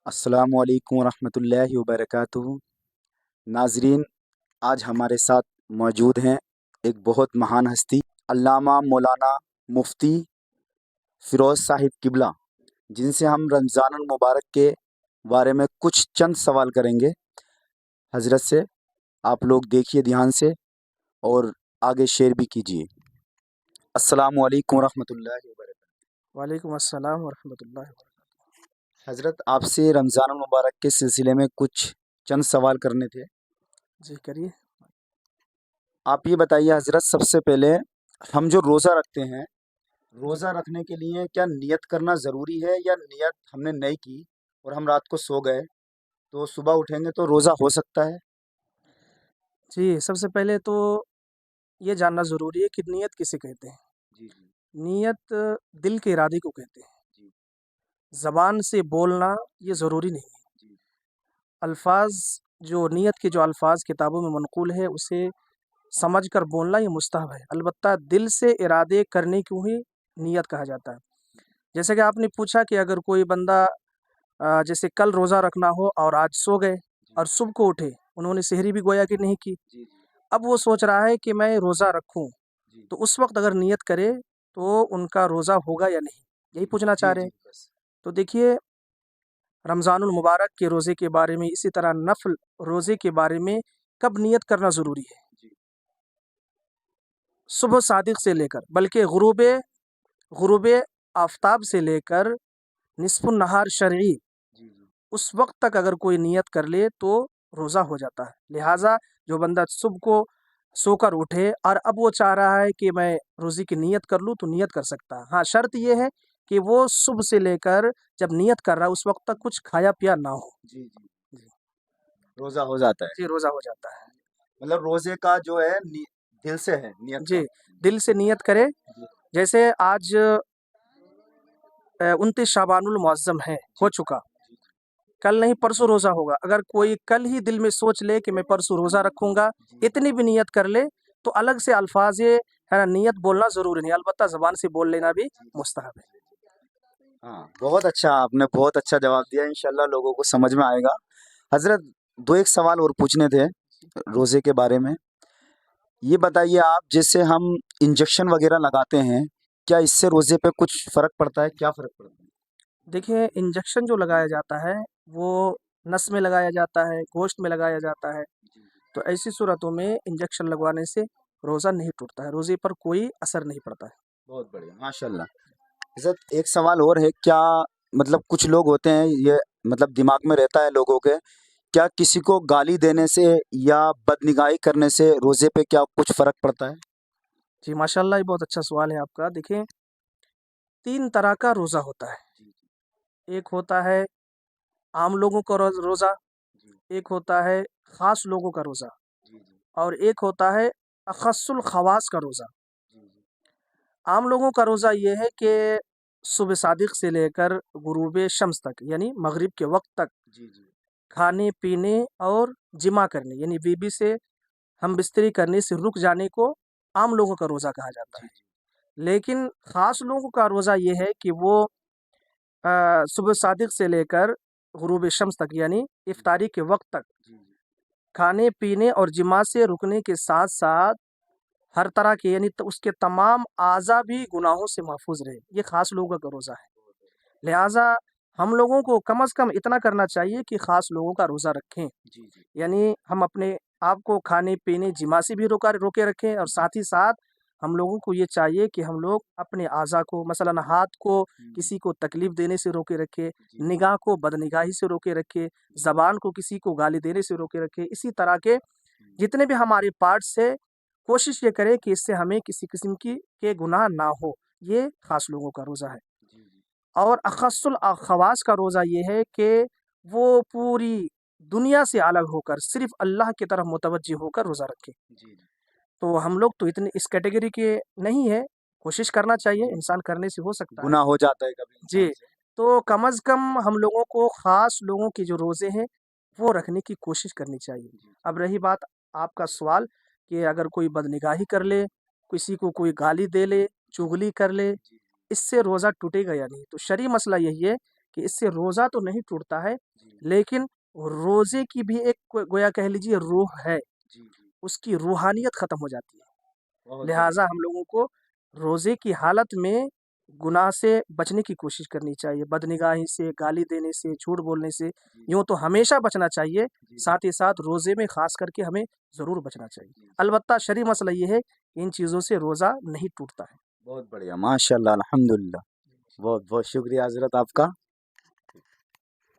السلام علیکم ورحمۃ اللہ وبرکاتہ۔ ناظرین، آج ہمارے ساتھ موجود ہیں ایک بہت مہان ہستی، علامہ مولانا مفتی فیروز صاحب قبلہ، جن سے ہم رمضان المبارک کے بارے میں کچھ چند سوال کریں گے۔ حضرت سے آپ لوگ دیکھیے دھیان سے اور آگے شیئر بھی کیجیے۔ السلام علیکم ورحمۃ اللہ وبرکاتہ۔ وعلیکم السلام ورحمۃ اللہ وبرکاتہ۔ حضرت، آپ سے رمضان المبارک کے سلسلے میں کچھ چند سوال کرنے تھے۔ جی کریے۔ آپ یہ بتائیے حضرت، سب سے پہلے ہم جو روزہ رکھتے ہیں، روزہ رکھنے کے لیے کیا نیت کرنا ضروری ہے، یا نیت ہم نے نہیں کی اور ہم رات کو سو گئے تو صبح اٹھیں گے تو روزہ ہو سکتا ہے؟ جی سب سے پہلے تو یہ جاننا ضروری ہے کہ نیت کسے کہتے ہیں۔ جی جی نیت دل کے ارادے کو کہتے ہیں۔ جی زبان سے بولنا یہ ضروری نہیں ہے۔ جی الفاظ جو نیت کے جو الفاظ کتابوں میں منقول ہے اسے سمجھ کر بولنا یہ مستحب ہے، البتہ دل سے ارادے کرنے کو ہی نیت کہا جاتا ہے۔ جیسے کہ آپ نے پوچھا کہ اگر کوئی بندہ جیسے کل روزہ رکھنا ہو اور آج سو گئے اور صبح کو اٹھے، انہوں نے سحری بھی گویا کہ نہیں کی، جی اب وہ سوچ رہا ہے کہ میں روزہ رکھوں، جی تو اس وقت اگر نیت کرے تو ان کا روزہ ہوگا یا نہیں، یہی پوچھنا چاہ جی رہے جی ہیں۔ بس۔ تو دیکھیے، رمضان المبارک کے روزے کے بارے میں، اسی طرح نفل روزے کے بارے میں کب نیت کرنا ضروری ہے؟ جی صبح صادق سے لے کر بلکہ غروب آفتاب سے لے کر نصف النہار شرعی، جی جی اس وقت تک اگر کوئی نیت کر لے تو روزہ ہو جاتا ہے۔ لہٰذا جو بندہ صبح کو سو کر اٹھے اور اب وہ چاہ رہا ہے کہ میں روزے کی نیت کر لوں تو نیت کر سکتا ہے۔ ہاں، شرط یہ ہے کہ وہ صبح سے لے کر جب نیت کر رہا ہے اس وقت تک کچھ کھایا پیا نہ ہو۔ جی جی جی روزہ ہو جاتا ہے، جی، روزہ ہو جاتا ہے۔ مطلب روزے کا جو ہے دل سے ہے نیت کا۔ جی، دل سے نیت کرے۔ جی جیسے آج 29 شعبان المعظم ہے، جی ہو چکا، جی کل نہیں پرسوں روزہ ہوگا۔ اگر کوئی کل ہی دل میں سوچ لے کہ میں پرسوں روزہ رکھوں گا، جی اتنی بھی نیت کر لے تو الگ سے الفاظ ہے نا، نیت بولنا ضروری نہیں، البتہ زبان سے بول لینا بھی مستحب ہے۔ ہاں، بہت اچھا، آپ نے بہت اچھا جواب دیا، انشاءاللہ لوگوں کو سمجھ میں آئے گا۔ حضرت، دو ایک سوال اور پوچھنے تھے روزے کے بارے میں۔ یہ بتائیے آپ، جیسے ہم انجیکشن وغیرہ لگاتے ہیں، کیا اس سے روزے پہ کچھ فرق پڑتا ہے؟ کیا فرق پڑتا ہے؟ دیکھیں، انجیکشن جو لگایا جاتا ہے وہ نس میں لگایا جاتا ہے، گوشت میں لگایا جاتا ہے، تو ایسی صورتوں میں انجیکشن لگوانے سے روزہ نہیں ٹوٹتا ہے، روزے پر کوئی اثر نہیں پڑتا ہے۔ بہت بڑھیا، ماشاءاللہ۔ حضرت، ایک سوال اور ہے، کیا مطلب کچھ لوگ ہوتے ہیں، یہ مطلب دماغ میں رہتا ہے لوگوں کے، کیا کسی کو گالی دینے سے یا بدنگاہی کرنے سے روزے پہ کیا کچھ فرق پڑتا ہے؟ جی ماشاءاللہ، یہ بہت اچھا سوال ہے آپ کا۔ دیکھیں، 3 طرح کا روزہ ہوتا ہے۔ ایک ہوتا ہے عام لوگوں کا روزہ، ایک ہوتا ہے خاص لوگوں کا روزہ، اور ایک ہوتا ہے اخص الخواص کا روزہ۔ عام لوگوں کا روزہ یہ ہے کہ صبح صادق سے لے کر غروب شمس تک، یعنی مغرب کے وقت تک کھانے پینے اور جمع کرنے، یعنی بیوی سے ہم بستری کرنے سے رک جانے کو عام لوگوں کا روزہ کہا جاتا ہے۔ لیکن خاص لوگوں کا روزہ یہ ہے کہ وہ صبح صادق سے لے کر غروب شمس تک، یعنی افطاری کے وقت تک کھانے پینے اور جماع سے رکنے کے ساتھ ساتھ ہر طرح کے، یعنی اس کے تمام اعضاء بھی گناہوں سے محفوظ رہے، یہ خاص لوگوں کا روزہ ہے۔ لہٰذا ہم لوگوں کو کم از کم اتنا کرنا چاہیے کہ خاص لوگوں کا روزہ رکھیں، یعنی ہم اپنے آپ کو کھانے پینے جماع سے بھی روکے رکھیں، اور ساتھ ہی ساتھ ہم لوگوں کو یہ چاہیے کہ ہم لوگ اپنے اعضاء کو، مثلا ہاتھ کو کسی کو تکلیف دینے سے روکے رکھے، نگاہ کو بدنگاہی سے روکے رکھے، زبان کو کسی کو گالی دینے سے روکے رکھے، اسی طرح کے جتنے بھی ہمارے پارٹس ہے کوشش یہ کرے کہ اس سے ہمیں کسی قسم کے گناہ نہ ہو، یہ خاص لوگوں کا روزہ ہے۔ اور اخص الخواص کا روزہ یہ ہے کہ وہ پوری دنیا سے الگ ہو کر صرف اللہ کی طرف متوجہ ہو کر روزہ رکھے۔ تو ہم لوگ تو اتنے اس کیٹیگری کے نہیں ہے، کوشش کرنا چاہیے، انسان کرنے سے ہو سکتا ہے، گناہ ہو جاتا ہے کبھی جی۔ انسان سے۔ تو کم از کم ہم لوگوں کو خاص لوگوں کے جو روزے ہیں وہ رکھنے کی کوشش کرنی چاہیے۔ اب رہی بات آپ کا سوال کہ اگر کوئی بدنگاہی کر لے، کسی کو کوئی گالی دے لے، چغلی کر لے، اس سے روزہ ٹوٹے گا یا نہیں، تو شرعی مسئلہ یہی ہے کہ اس سے روزہ تو نہیں ٹوٹتا ہے لیکن روزے کی بھی ایک گویا کہہ لیجیے روح ہے، اس کی روحانیت ختم ہو جاتی ہے۔ لہٰذا ہم لوگوں کو روزے کی حالت میں گناہ سے بچنے کی کوشش کرنی چاہیے، بدنگاہی سے، گالی دینے سے، جھوٹ بولنے سے، یوں تو ہمیشہ بچنا چاہیے، ساتھ ہی ساتھ روزے میں خاص کر کے ہمیں ضرور بچنا چاہیے۔ البتہ شرعی مسئلہ یہ ہے کہ ان چیزوں سے روزہ نہیں ٹوٹتا ہے۔ بہت بڑھیا، ماشاء اللہ، الحمد للہ، بہت بہت شکریہ حضرت آپ کا۔